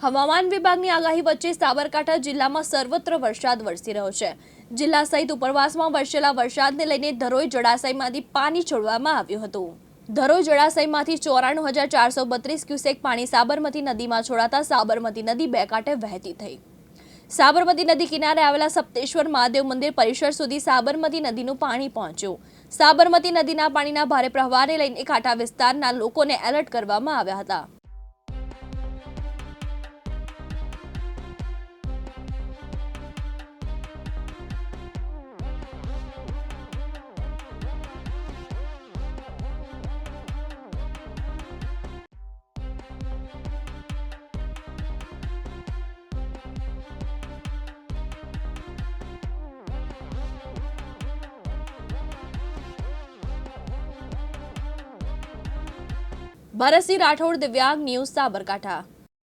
હવામાન વિભાગની આગાહી વચ્ચે સાબરકાંઠા જિલ્લામાં સર્વત્ર વરસાદ વરસી રહ્યો છે। જિલ્લા સહિત ઉપરવાસમાં વરસેલા વરસાદને લઈને ધરોઈ જળાશયમાંથી પાણી છોડવામાં આવ્યું હતું। ધરોઈ જળાશયમાંથી 94,432 ક્યુસેક પાણી સાબરમતી નદીમાં છોડાતા સાબરમતી નદી બે કાંઠે વહેતી થઈ। સાબરમતી નદી કિનારે આવેલા સપ્તેશ્વર મહાદેવ મંદિર પરિસર સુધી સાબરમતી નદીનું પાણી પહોંચ્યું। સાબરમતી નદીના પાણીના ભારે પ્રવાહને લઈને કાંઠા વિસ્તારના લોકોને એલર્ટ કરવામાં આવ્યા હતા। ભરતસિંહ રાઠોડ, દિવ્યાંગ ન્યૂઝ, સાબરકાંઠા।